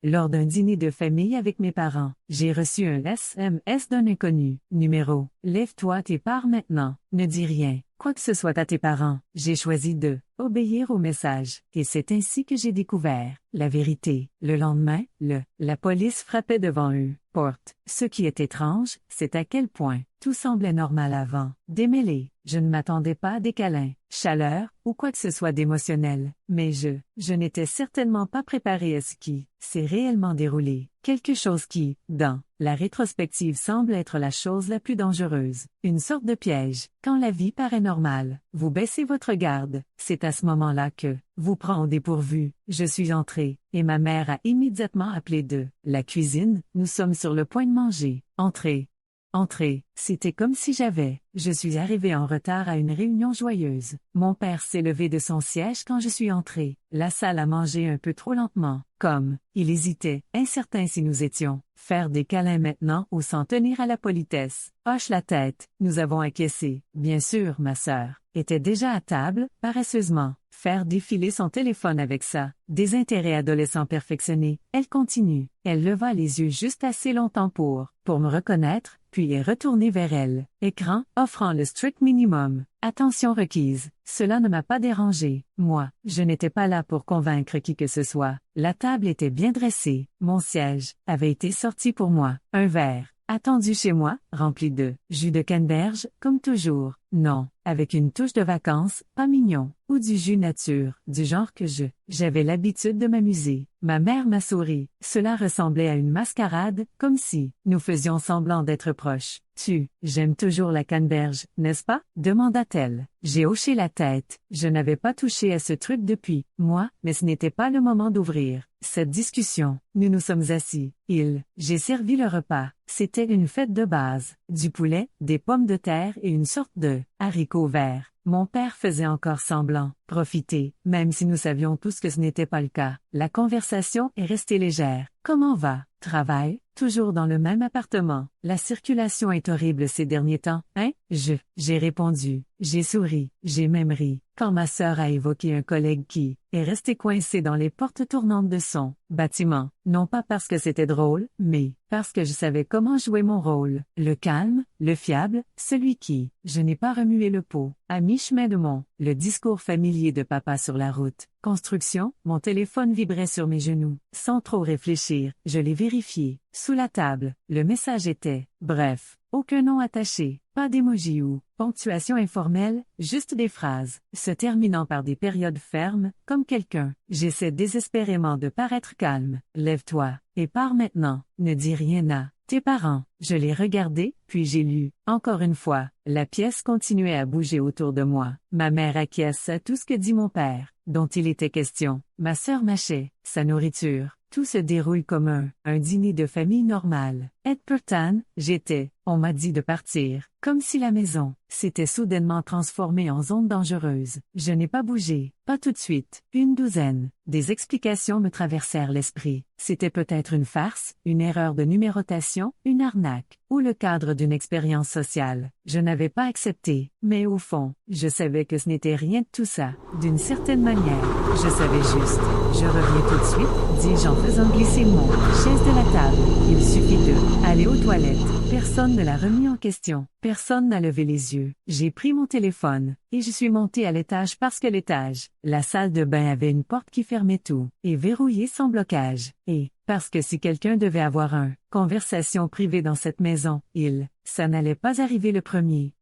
Lors d'un dîner de famille avec mes parents, j'ai reçu un SMS d'un inconnu. Numéro. Lève-toi et pars maintenant. Ne dis rien, quoi que ce soit à tes parents. J'ai choisi de obéir au message. Et c'est ainsi que j'ai découvert la vérité. Le lendemain, la police frappait devant eux. Porte. Ce qui est étrange, c'est à quel point tout semblait normal avant. Démêlé. Je ne m'attendais pas à des câlins, chaleur, ou quoi que ce soit d'émotionnel. Mais je n'étais certainement pas préparé à ce qui s'est réellement déroulé. Quelque chose qui, dans la rétrospective, semble être la chose la plus dangereuse. Une sorte de piège. Quand la vie paraît normale, vous baissez votre garde. C'est à ce moment-là que vous prend au dépourvu. Je suis entrée, et ma mère a immédiatement appelé de la cuisine. Nous sommes sur le point de manger. Entrez. Entrez, c'était comme si je suis arrivée en retard à une réunion joyeuse. Mon père s'est levé de son siège quand je suis entrée. La salle a mangé un peu trop lentement, comme, il hésitait, incertain si nous étions, faire des câlins maintenant ou s'en tenir à la politesse. Hoche la tête, nous avons acquiescé. Bien sûr, ma sœur était déjà à table, paresseusement, faire défiler son téléphone avec ça. Désintérêt adolescent perfectionné, elle continue. Elle leva les yeux juste assez longtemps pour me reconnaître, puis est retournée vers elle. Écran, offrant le strict minimum. Attention requise. Cela ne m'a pas dérangé. Moi, je n'étais pas là pour convaincre qui que ce soit. La table était bien dressée. Mon siège avait été sorti pour moi. Un verre. Attendu chez moi, rempli de jus de canneberge, comme toujours. Non, avec une touche de vacances, pas mignon, ou du jus nature, du genre que j'avais l'habitude de m'amuser. Ma mère m'a souri. Cela ressemblait à une mascarade, comme si nous faisions semblant d'être proches. J'aime toujours la canneberge, n'est-ce pas? Demanda-t-elle. J'ai hoché la tête. Je n'avais pas touché à ce truc depuis, moi, mais ce n'était pas le moment d'ouvrir cette discussion. Nous nous sommes assis. J'ai servi le repas. C'était une fête de base. Du poulet, des pommes de terre et une sorte de haricots verts. Mon père faisait encore semblant, profiter, même si nous savions tous que ce n'était pas le cas. La conversation est restée légère. Comment va? Travail? Toujours dans le même appartement. La circulation est horrible ces derniers temps, hein? J'ai répondu. J'ai souri. J'ai même ri. Quand ma sœur a évoqué un collègue qui est resté coincé dans les portes tournantes de son bâtiment. Non pas parce que c'était drôle, mais parce que je savais comment jouer mon rôle. Le calme, le fiable, celui qui, je n'ai pas remué le pot. À mi-chemin de le discours familier de papa sur la route. Construction, mon téléphone vibrait sur mes genoux. Sans trop réfléchir, je l'ai vérifié. Sous la table, le message était, bref, aucun nom attaché, pas d'émoji ou ponctuation informelle, juste des phrases, se terminant par des périodes fermes, comme quelqu'un. J'essaie désespérément de paraître calme. Lève-toi, et pars maintenant, ne dis rien à tes parents. Je l'ai regardé, puis j'ai lu. Encore une fois, la pièce continuait à bouger autour de moi. Ma mère acquiesce à tout ce que dit mon père, dont il était question. Ma sœur mâchait sa nourriture. Tout se déroule comme un dîner de famille normal. Pourtant, on m'a dit de partir, comme si la maison s'était soudainement transformée en zone dangereuse. Je n'ai pas bougé, pas tout de suite. Une douzaine. Des explications me traversèrent l'esprit. C'était peut-être une farce, une erreur de numérotation, une arnaque, ou le cadre d'une expérience sociale. Je n'avais pas accepté, mais au fond, je savais que ce n'était rien de tout ça. D'une certaine manière, je savais juste. Je reviens tout de suite, dis-je en faisant glisser mon chaise de la table. Il suffit aller aux toilettes. Personne ne l'a remis en question. Personne n'a levé les yeux. J'ai pris mon téléphone, et je suis montée à l'étage parce que la salle de bain avait une porte qui fermait tout, et verrouillée sans blocage. Et, parce que si quelqu'un devait avoir conversation privée dans cette maison, ça n'allait pas arriver le premier.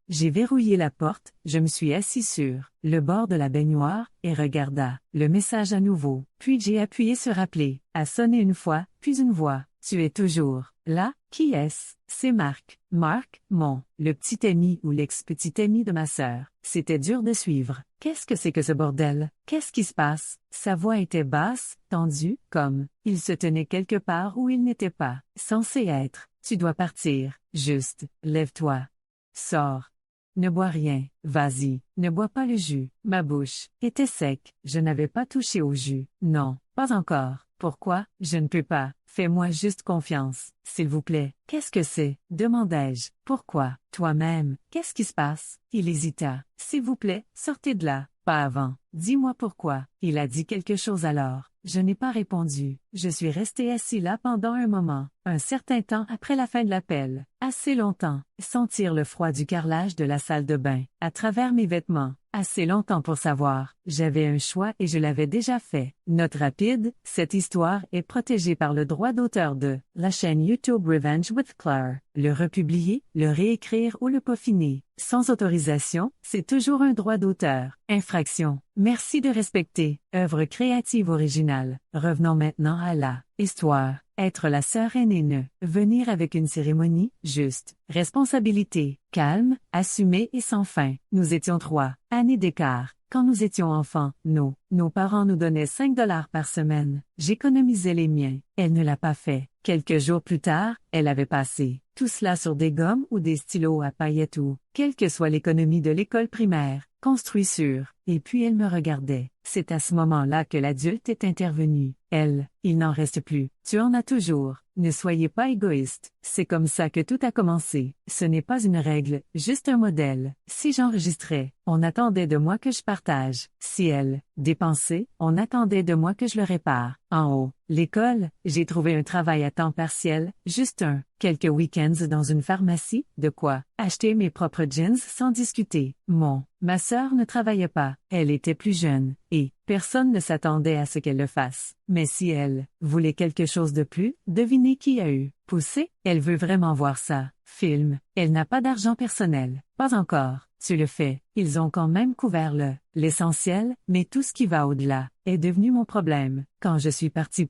J'ai verrouillé la porte, je me suis assis sur le bord de la baignoire, et regarda le message à nouveau. Puis j'ai appuyé sur appeler, a sonné une fois, puis une voix. Tu es toujours là? Qui est-ce? C'est Marc. Marc, le petit ami ou l'ex-petit ami de ma sœur. C'était dur de suivre. Qu'est-ce que c'est que ce bordel? Qu'est-ce qui se passe? Sa voix était basse, tendue, comme il se tenait quelque part où il n'était pas censé être. Tu dois partir. Juste, lève-toi. Sors. Ne bois rien. Vas-y, ne bois pas le jus. Ma bouche était sec. Je n'avais pas touché au jus. Non, pas encore. Pourquoi? Je ne peux pas Fais-moi juste confiance, s'il vous plaît. Qu'est-ce que c'est? Demandai-je. Pourquoi? Toi-même, qu'est-ce qui se passe? Il hésita. S'il vous plaît, sortez de là. Pas avant. Dis-moi pourquoi. Il a dit quelque chose alors. Je n'ai pas répondu. Je suis resté assis là pendant un moment, un certain temps après la fin de l'appel. Assez longtemps. Sentir le froid du carrelage de la salle de bain, à travers mes vêtements. Assez longtemps pour savoir. J'avais un choix et je l'avais déjà fait. Note rapide, cette histoire est protégée par le droit d'auteur de la chaîne YouTube Revenge with Claire. Le republier, le réécrire ou le peaufiner, sans autorisation, c'est toujours un droit d'auteur. Infraction. Merci de respecter. Œuvre créative originale. Revenons maintenant à la histoire. Être la sœur aînée ne. Venir avec une cérémonie, juste. Responsabilité, calme, assumée et sans fin. Nous étions 3 années d'écart. Quand nous étions enfants, nos parents nous donnaient 5 $ par semaine. J'économisais les miens. Elle ne l'a pas fait. Quelques jours plus tard, elle avait passé tout cela sur des gommes ou des stylos à paillettes ou, quelle que soit l'économie de l'école primaire, construit sur, et puis elle me regardait. C'est à ce moment-là que l'adulte est intervenu. Elle, il n'en reste plus. Tu en as toujours. Ne soyez pas égoïste. C'est comme ça que tout a commencé. Ce n'est pas une règle, juste un modèle. Si j'enregistrais, on attendait de moi que je partage. Si elle dépensait, on attendait de moi que je le répare. En haut, l'école, j'ai trouvé un travail à temps partiel, juste quelques week-ends dans une pharmacie, de quoi acheter mes propres jeans sans discuter. Ma sœur ne travaillait pas, elle était plus jeune, et personne ne s'attendait à ce qu'elle le fasse. Mais si elle voulait quelque chose de plus, devinez qui a eu poussé? Elle veut vraiment voir ça. Film. Elle n'a pas d'argent personnel. Pas encore. Tu le fais. Ils ont quand même couvert l'essentiel, mais tout ce qui va au-delà est devenu mon problème. Quand je suis partie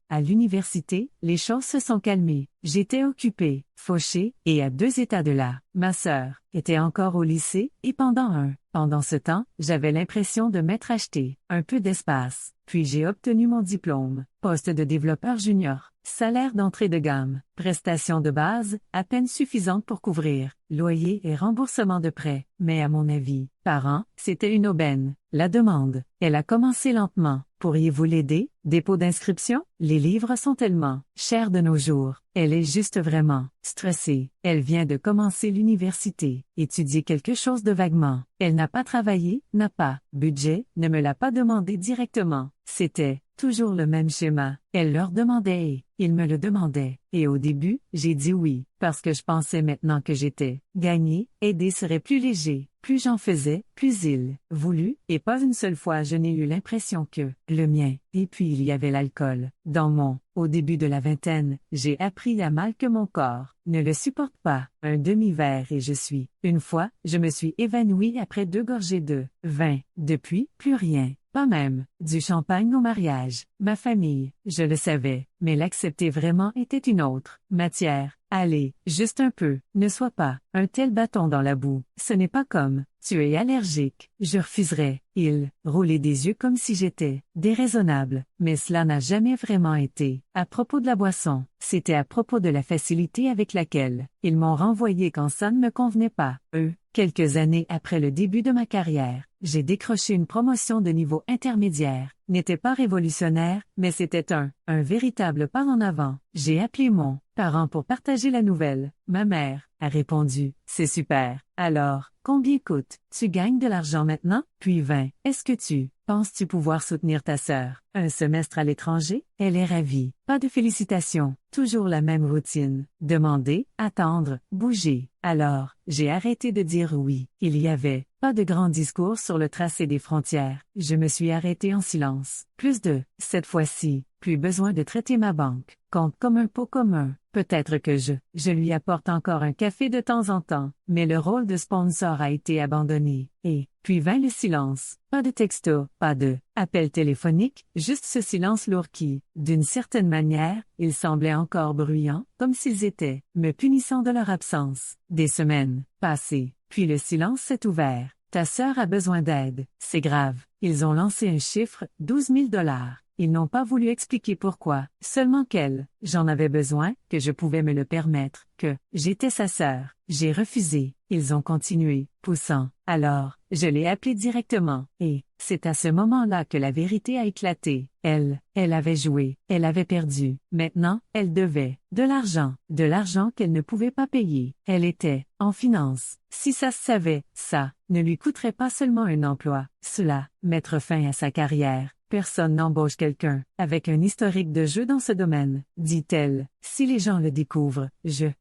à l'université, les choses se sont calmées. J'étais occupée, fauchée, et à 2 états de là. Ma sœur était encore au lycée, et pendant ce temps, j'avais l'impression de m'être acheté un peu d'espace. Puis j'ai obtenu mon diplôme, poste de développeur junior, salaire d'entrée de gamme, prestations de base, à peine suffisantes pour couvrir loyer et remboursement de prêts. Mais à mon avis, parents, c'était une aubaine. La demande, elle a commencé lentement. Pourriez-vous l'aider? Dépôt d'inscription? Les livres sont tellement chers de nos jours. Elle est juste vraiment stressée. Elle vient de commencer l'université, étudier quelque chose de vaguement. Elle n'a pas travaillé, n'a pas budget, ne me l'a pas demandé directement. C'était toujours le même schéma. Elle leur demandait et ils me le demandaient. Et au début, j'ai dit oui, parce que je pensais maintenant que j'étais gagné, aider serait plus léger. Plus j'en faisais, plus il voulut, et pas une seule fois je n'ai eu l'impression que le mien. Et puis il y avait l'alcool. Au début de la vingtaine, j'ai appris à mal que mon corps ne le supporte pas. Un demi-verre et je suis. Une fois, je me suis évanouie après 2 gorgées de vin. Depuis, plus rien. Pas même du champagne au mariage. Ma famille, je le savais, mais l'accepter vraiment était une autre matière. Allez, juste un peu, ne sois pas un tel bâton dans la boue. Ce n'est pas comme, tu es allergique, je refuserais. Il roulait des yeux comme si j'étais déraisonnable, mais cela n'a jamais vraiment été à propos de la boisson. C'était à propos de la facilité avec laquelle ils m'ont renvoyé quand ça ne me convenait pas. Quelques années après le début de ma carrière, j'ai décroché une promotion de niveau intermédiaire. N'était pas révolutionnaire, mais c'était un véritable pas en avant. J'ai appelé mon parent pour partager la nouvelle. Ma mère a répondu, c'est super. Alors, combien coûte? Tu gagnes de l'argent maintenant? Puis 20. Est-ce que tu penses-tu pouvoir soutenir ta sœur? Un semestre à l'étranger? Elle est ravie. Pas de félicitations. Toujours la même routine. Demander, attendre, bouger. Alors, j'ai arrêté de dire oui. Il y avait pas de grand discours sur le tracé des frontières. Je me suis arrêté en silence. Cette fois-ci, plus besoin de traiter ma banque. Compte comme un pot commun. Peut-être que je lui apporte encore un café de temps en temps, mais le rôle de sponsor a été abandonné. Et puis vint le silence. Pas de texto, pas de appel téléphonique, juste ce silence lourd qui, d'une certaine manière, il semblait encore bruyant, comme s'ils étaient me punissant de leur absence. Des semaines passées, puis le silence s'est ouvert. Ta sœur a besoin d'aide. C'est grave. Ils ont lancé un chiffre, 12 000 $. Ils n'ont pas voulu expliquer pourquoi, seulement j'en avais besoin, que je pouvais me le permettre, que j'étais sa sœur. J'ai refusé. Ils ont continué, poussant. Alors, je l'ai appelé directement, et c'est à ce moment-là que la vérité a éclaté. Elle avait joué, elle avait perdu. Maintenant, elle devait de l'argent qu'elle ne pouvait pas payer. Elle était en finance. Si ça se savait, ça ne lui coûterait pas seulement un emploi. Cela, mettre fin à sa carrière. Personne n'embauche quelqu'un avec un historique de jeu dans ce domaine, dit-elle. Si les gens le découvrent,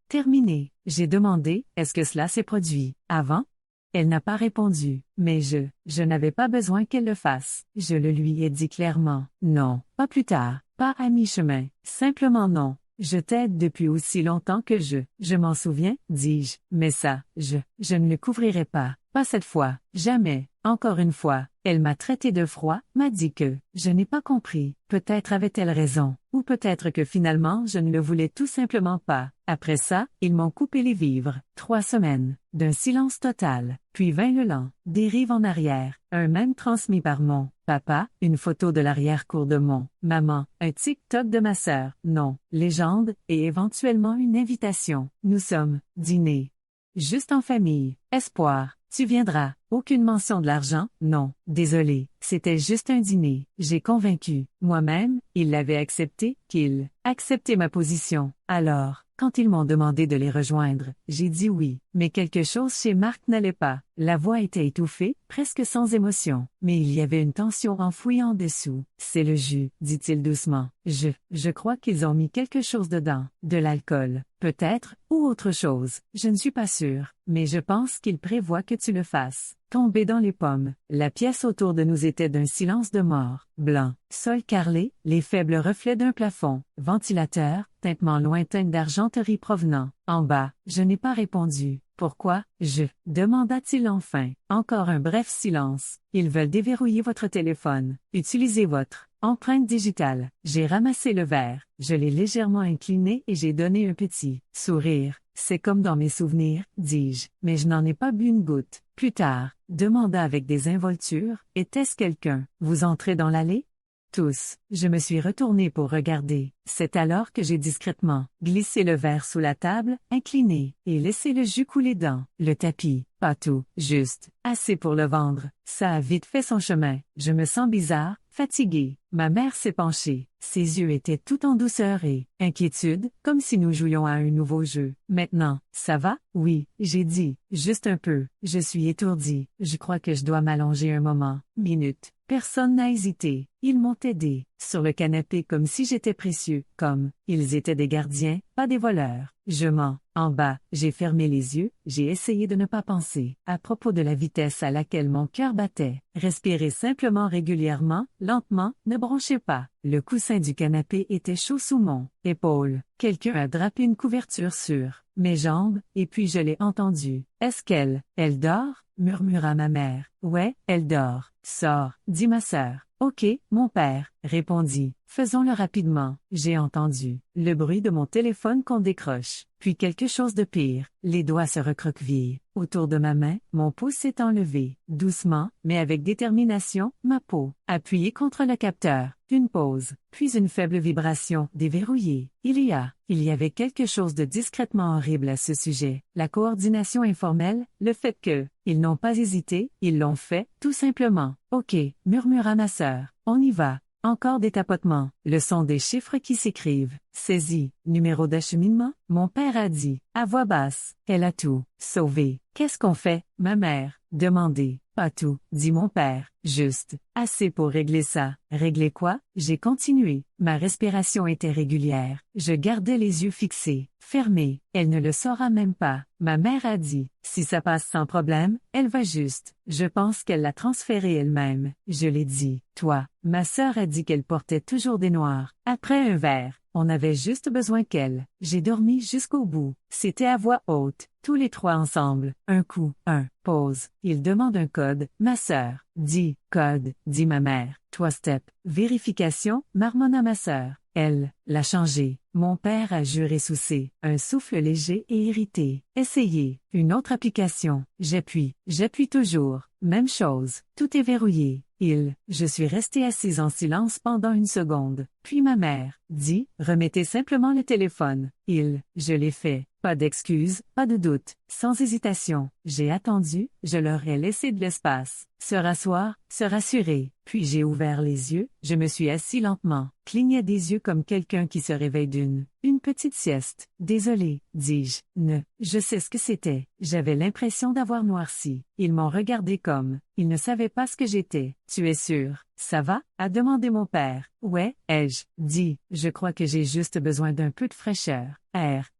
terminé. J'ai demandé, est-ce que cela s'est produit avant? Elle n'a pas répondu, mais je n'avais pas besoin qu'elle le fasse. Je le lui ai dit clairement. Non, pas plus tard, pas à mi-chemin, simplement non. Je t'aide depuis aussi longtemps que je m'en souviens, dis-je, mais ça, je ne le couvrirai pas, pas cette fois, jamais, encore une fois. Elle m'a traité de froid, m'a dit que je n'ai pas compris. Peut-être avait-elle raison, ou peut-être que finalement je ne le voulais tout simplement pas. Après ça, ils m'ont coupé les vivres. 3 semaines, d'un silence total, puis vint le lent, dérive en arrière, un mème transmis par mon papa, une photo de l'arrière-cour de mon maman, un TikTok de ma sœur, non, légende, et éventuellement une invitation. Nous sommes dîner. Juste en famille, espoir. Tu viendras. Aucune mention de l'argent, non, désolé, c'était juste un dîner. J'ai convaincu, moi-même, il l'avait accepté, qu'il acceptait ma position. Alors, quand ils m'ont demandé de les rejoindre, j'ai dit oui, mais quelque chose chez Marc n'allait pas. La voix était étouffée, presque sans émotion, mais il y avait une tension enfouie en dessous. C'est le jus, dit-il doucement. Je crois qu'ils ont mis quelque chose dedans, de l'alcool, peut-être, ou autre chose, je ne suis pas sûre, mais je pense qu'ils prévoient que tu le fasses. Tomber dans les pommes. La pièce autour de nous était d'un silence de mort, blanc, sol carrelé, les faibles reflets d'un plafond, ventilateur, tintement lointain d'argenterie provenant. En bas, je n'ai pas répondu. Pourquoi, demanda-t-il enfin. Encore un bref silence. Ils veulent déverrouiller votre téléphone. Utilisez votre empreinte digitale. J'ai ramassé le verre, je l'ai légèrement incliné et j'ai donné un petit sourire. C'est comme dans mes souvenirs, dis-je, mais je n'en ai pas bu une goutte. Plus tard, demanda avec des involtures, était-ce quelqu'un? Vous entrez dans l'allée? Tous. Je me suis retourné pour regarder. C'est alors que j'ai discrètement glissé le verre sous la table, incliné, et laissé le jus couler dans le tapis. Pas tout, juste, assez pour le vendre. Ça a vite fait son chemin. Je me sens bizarre, fatigué. Ma mère s'est penchée. Ses yeux étaient tout en douceur et inquiétude, comme si nous jouions à un nouveau jeu. Maintenant, ça va? Oui, j'ai dit, juste un peu. Je suis étourdi. Je crois que je dois m'allonger un moment. Minute. Personne n'a hésité. Ils m'ont aidé, sur le canapé comme si j'étais précieux, comme, ils étaient des gardiens, pas des voleurs. En bas, j'ai fermé les yeux, j'ai essayé de ne pas penser, à propos de la vitesse à laquelle mon cœur battait. Respirez simplement régulièrement, lentement, ne bronchez pas. Le coussin du canapé était chaud sous mon épaule. Quelqu'un a drapé une couverture sur mes jambes, et puis je l'ai entendu. Est-ce elle dort? Murmura ma mère. Ouais, elle dort. Sors, dit ma sœur. Ok, mon père, répondit. Faisons-le rapidement. J'ai entendu le bruit de mon téléphone qu'on décroche. Puis quelque chose de pire. Les doigts se recroquevillent. Autour de ma main, mon pouce s'est enlevé. Doucement, mais avec détermination, ma peau, appuyée contre le capteur. Une pause, puis une faible vibration, déverrouillée. Il y avait quelque chose de discrètement horrible à ce sujet. La coordination informelle, le fait que, ils n'ont pas hésité, ils l'ont fait, tout simplement. Ok, murmura ma sœur, on y va. Encore des tapotements, le son des chiffres qui s'écrivent. Saisi, numéro d'acheminement, mon père a dit, à voix basse. Elle a tout sauvé. Qu'est-ce qu'on fait, ma mère? Demandez. Pas tout, dit mon père. Juste, assez pour régler ça. Régler quoi? J'ai continué. Ma respiration était régulière. Je gardais les yeux fixés, fermés. Elle ne le saura même pas. Ma mère a dit, si ça passe sans problème, elle va juste. Je pense qu'elle l'a transféré elle-même. Je l'ai dit. Toi, ma sœur a dit qu'elle portait toujours des noirs. Après un verre, on avait juste besoin qu'elle. J'ai dormi jusqu'au bout. C'était à voix haute, tous les trois ensemble. Un coup, pause. Il demande un code. Ma sœur, dit, code, dit ma mère. 3 steps. Vérification, marmonna ma sœur. Elle l'a changé. Mon père a juré sous ses, un souffle léger et irrité. Essayez. Une autre application. J'appuie toujours. même chose, tout est verrouillé. Je suis resté assise en silence pendant une seconde. Puis ma mère dit, remettez simplement le téléphone. Je l'ai fait. Pas d'excuses, pas de doute, sans hésitation. J'ai attendu, je leur ai laissé de l'espace. Se rasseoir, se rassurer. Puis j'ai ouvert les yeux, je me suis assis lentement, clignais des yeux comme quelqu'un qui se réveille une petite sieste. Désolé, dis-je. Je sais ce que c'était. J'avais l'impression d'avoir noirci. Ils m'ont regardé comme, ils ne savaient pas ce que j'étais. Tu es sûr? Ça va? A demandé mon père. Ouais, ai-je dit. Je crois que j'ai juste besoin d'un peu de fraîcheur.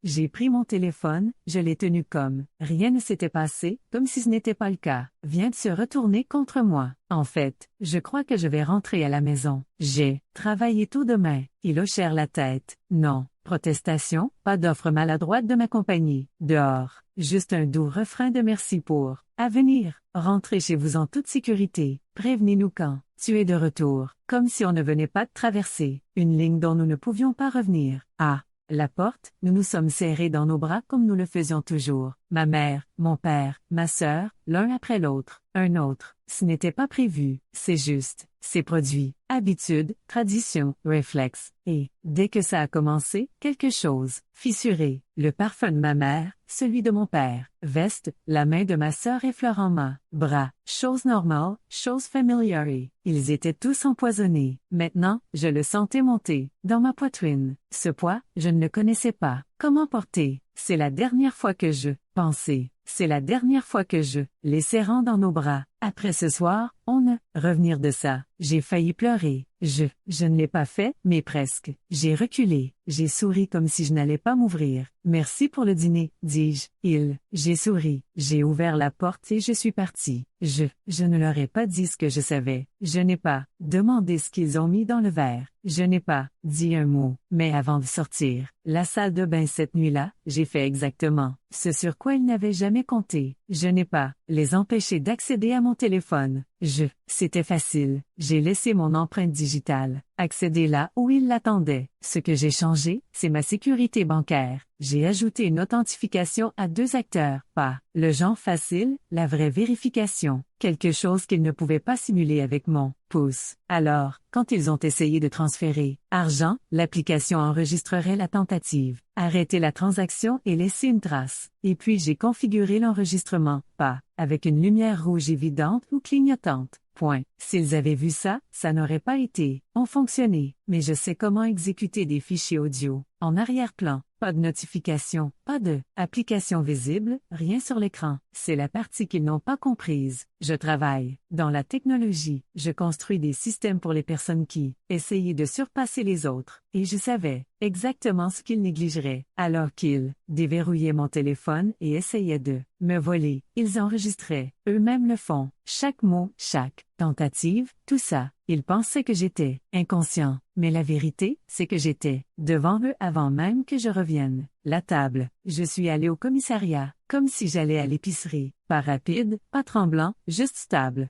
J'ai pris mon téléphone, je l'ai tenu comme. Rien ne s'était passé, comme si ce n'était pas le cas. Vient de se retourner contre moi. En fait, je crois que je vais rentrer à la maison. J'ai travaillé tout demain. Ils hochèrent la tête. Non. Protestation, pas d'offre maladroite de ma compagnie. Dehors. Juste un doux refrain de merci pour. À venir. Rentrez chez vous en toute sécurité. Prévenez-nous quand. Tu es de retour. Comme si on ne venait pas de traverser. Une ligne dont nous ne pouvions pas revenir. Ah. La porte, nous nous sommes serrés dans nos bras comme nous le faisions toujours. Ma mère, mon père, ma sœur, l'un après l'autre, un autre. Ce n'était pas prévu, c'est juste, c'est produit, habitude, tradition, réflexe. Et, dès que ça a commencé, quelque chose, fissuré, le parfum de ma mère, celui de mon père, veste, la main de ma sœur effleurant ma bras, chose normale, chose familière. Ils étaient tous empoisonnés. Maintenant, je le sentais monter, dans ma poitrine. Ce poids, je ne le connaissais pas. Comment porter? C'est la dernière fois que je pensais. C'est la dernière fois que je les serrant dans nos bras. Après ce soir, on ne revenir de ça. J'ai failli pleurer. Je ne l'ai pas fait, mais presque. J'ai reculé. J'ai souri comme si je n'allais pas m'ouvrir. Merci pour le dîner, dis-je. J'ai souri. J'ai ouvert la porte et je suis parti. Je ne leur ai pas dit ce que je savais. Je n'ai pas demandé ce qu'ils ont mis dans le verre. Je n'ai pas dit un mot. Mais avant de sortir, la salle de bain cette nuit-là, j'ai fait exactement ce sur quoi ils n'avaient jamais compté. Je n'ai pas les empêché d'accéder à mon téléphone. C'était facile. J'ai laissé mon empreinte digitale. Accéder là où ils l'attendaient. Ce que j'ai changé, c'est ma sécurité bancaire. J'ai ajouté une authentification à 2 acteurs. Pas le genre facile, la vraie vérification. Quelque chose qu'ils ne pouvaient pas simuler avec mon pouce. Alors, quand ils ont essayé de transférer argent, l'application enregistrerait la tentative, arrêter la transaction et laisser une trace. Et puis j'ai configuré l'enregistrement, pas avec une lumière rouge évidente ou clignotante. Point. S'ils avaient vu ça, ça n'aurait pas été. On fonctionnait. Mais je sais comment exécuter des fichiers audio. En arrière-plan. Pas de notification, pas de application visible, rien sur l'écran. C'est la partie qu'ils n'ont pas comprise. Je travaille dans la technologie. Je construis des systèmes pour les personnes qui essayaient de surpasser les autres. Et je savais exactement ce qu'ils négligeraient. Alors qu'ils déverrouillaient mon téléphone et essayaient de me voler, ils enregistraient. Eux-mêmes le font. Chaque mot, chaque tentative, tout ça. Ils pensaient que j'étais inconscient. Mais la vérité, c'est que j'étais devant eux avant même que je revienne. La table. Je suis allé au commissariat, comme si j'allais à l'épicerie. Pas rapide, pas tremblant, juste stable.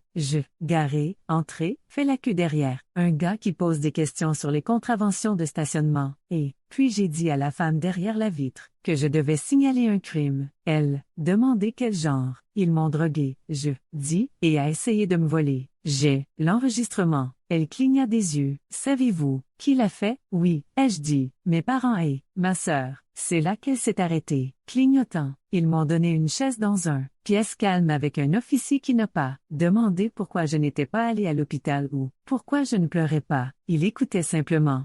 Garé, entré, fait la queue derrière. Un gars qui pose des questions sur les contraventions de stationnement. Et puis j'ai dit à la femme derrière la vitre que je devais signaler un crime. Elle demandait quel genre. Ils m'ont drogué, je dis, et a essayé de me voler. J'ai l'enregistrement. Elle cligna des yeux. Savez-vous qui l'a fait? Oui, ai-je dit. Mes parents et ma sœur. C'est là qu'elle s'est arrêtée. Clignotant. Ils m'ont donné une chaise dans un pièce calme avec un officier qui n'a pas demandé pourquoi je n'étais pas allé à l'hôpital ou pourquoi je ne pleurais pas. Il écoutait simplement.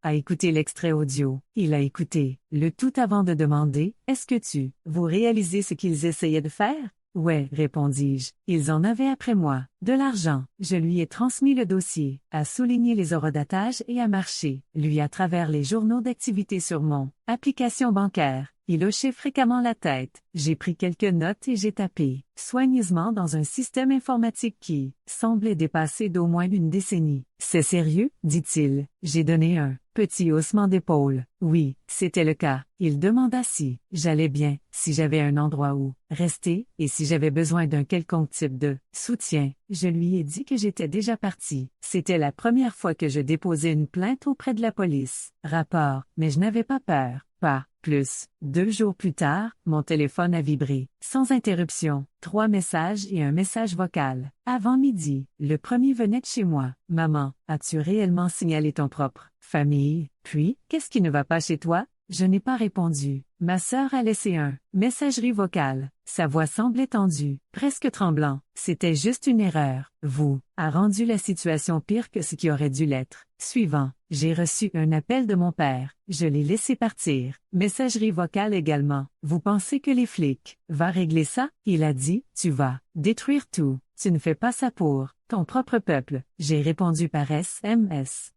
A écouté l'extrait audio. Il a écouté le tout avant de demander « Est-ce que vous réalisez ce qu'ils essayaient de faire ?» Ouais, répondis-je. Ils en avaient après moi. De l'argent. Je lui ai transmis le dossier, a souligné les horodatage et a marché, lui à travers les journaux d'activité sur mon application bancaire. Il hochait fréquemment la tête. J'ai pris quelques notes et j'ai tapé soigneusement dans un système informatique qui semblait dépasser d'au moins une décennie. C'est sérieux, dit-il. J'ai donné un petit haussement d'épaule. Oui, c'était le cas. Il demanda si j'allais bien, si j'avais un endroit où rester, et si j'avais besoin d'un quelconque type de soutien. Je lui ai dit que j'étais déjà parti. C'était la première fois que je déposais une plainte auprès de la police. Rapport, mais je n'avais pas peur. Pas plus. 2 jours plus tard, mon téléphone a vibré, sans interruption. 3 messages et un message vocal. Avant midi, le premier venait de chez moi. Maman, as-tu réellement signalé ton propre famille? Puis, qu'est-ce qui ne va pas chez toi? Je n'ai pas répondu. Ma sœur a laissé un messagerie vocale. Sa voix semblait tendue, presque tremblant. C'était juste une erreur. Vous a rendu la situation pire que ce qui aurait dû l'être. Suivant, j'ai reçu un appel de mon père. Je l'ai laissé partir. Messagerie vocale également. Vous pensez que les flics va régler ça? Il a dit, tu vas détruire tout. Tu ne fais pas ça pour ton propre peuple. J'ai répondu par SMS.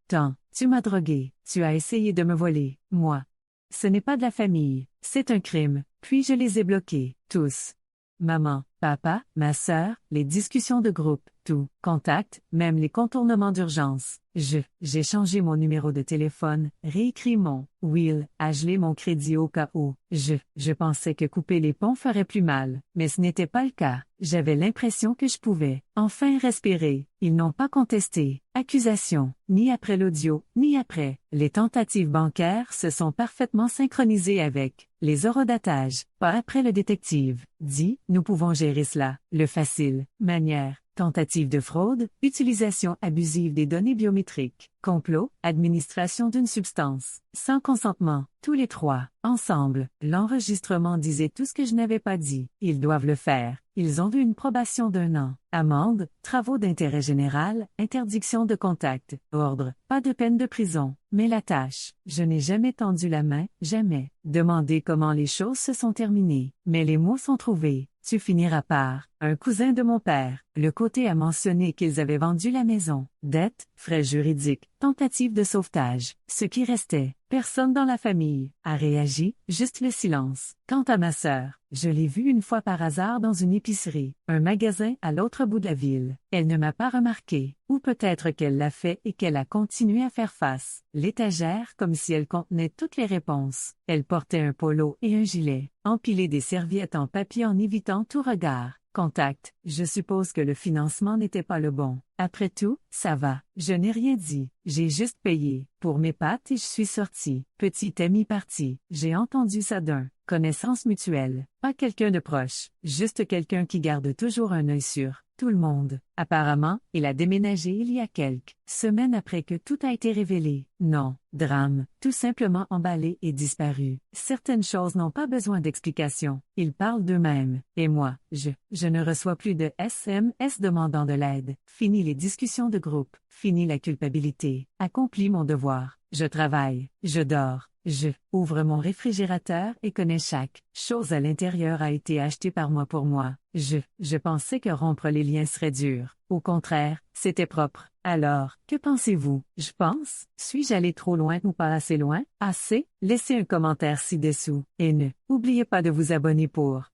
Tu m'as drogué. Tu as essayé de me voler. Moi. Ce n'est pas de la famille, c'est un crime, puis je les ai bloqués, tous. Maman, papa, ma sœur, les discussions de groupe, tout, contact, même les contournements d'urgence. J'ai changé mon numéro de téléphone, réécrit mon will, a gelé mon crédit au cas où. Je pensais que couper les ponts ferait plus mal, mais ce n'était pas le cas. J'avais l'impression que je pouvais enfin respirer. Ils n'ont pas contesté accusation, ni après l'audio, ni après. Les tentatives bancaires se sont parfaitement synchronisées avec les horodatages, pas après le détective. Dit, nous pouvons gérer cela. Le facile, manière. Tentative de fraude, utilisation abusive des données biométriques, complot, administration d'une substance, sans consentement, tous les 3, ensemble. L'enregistrement disait tout ce que je n'avais pas dit. Ils doivent le faire. Ils ont vu une probation d'1 an. Amende, travaux d'intérêt général, interdiction de contact, ordre, pas de peine de prison. Mais la tâche, je n'ai jamais tendu la main, jamais. Demandé comment les choses se sont terminées. Mais les mots sont trouvés. Tu finiras par un cousin de mon père. Le côté a mentionné qu'ils avaient vendu la maison. Dette, frais juridiques, tentative de sauvetage. Ce qui restait, personne dans la famille a réagi, juste le silence. Quant à ma sœur, je l'ai vue une fois par hasard dans une épicerie, un magasin à l'autre bout de la ville. Elle ne m'a pas remarqué, ou peut-être qu'elle l'a fait et qu'elle a continué à faire face. L'étagère comme si elle contenait toutes les réponses. Elle portait un polo et un gilet, empilé des serviettes en papier en évitant tout regard. Contact, je suppose que le financement n'était pas le bon. Après tout, ça va, je n'ai rien dit, j'ai juste payé pour mes pâtes et je suis sortie. Petit ami parti, j'ai entendu ça d'un connaissance mutuelle, pas quelqu'un de proche, juste quelqu'un qui garde toujours un œil sur tout le monde. Apparemment, il a déménagé il y a quelques semaines après que tout a été révélé. Non, drame, tout simplement emballé et disparu. Certaines choses n'ont pas besoin d'explication. Ils parlent d'eux-mêmes. Et moi, je ne reçois plus de SMS demandant de l'aide. Fini les discussions de groupe. Fini la culpabilité. Accomplis mon devoir. Je travaille. Je dors. Je ouvre mon réfrigérateur et connais chaque chose à l'intérieur a été achetée par moi pour moi. Je pensais que rompre les liens serait dur. Au contraire, c'était propre. Alors, que pensez-vous? Je pense, suis-je allé trop loin ou pas assez loin? Assez? Laissez un commentaire ci-dessous. Et ne oubliez pas de vous abonner pour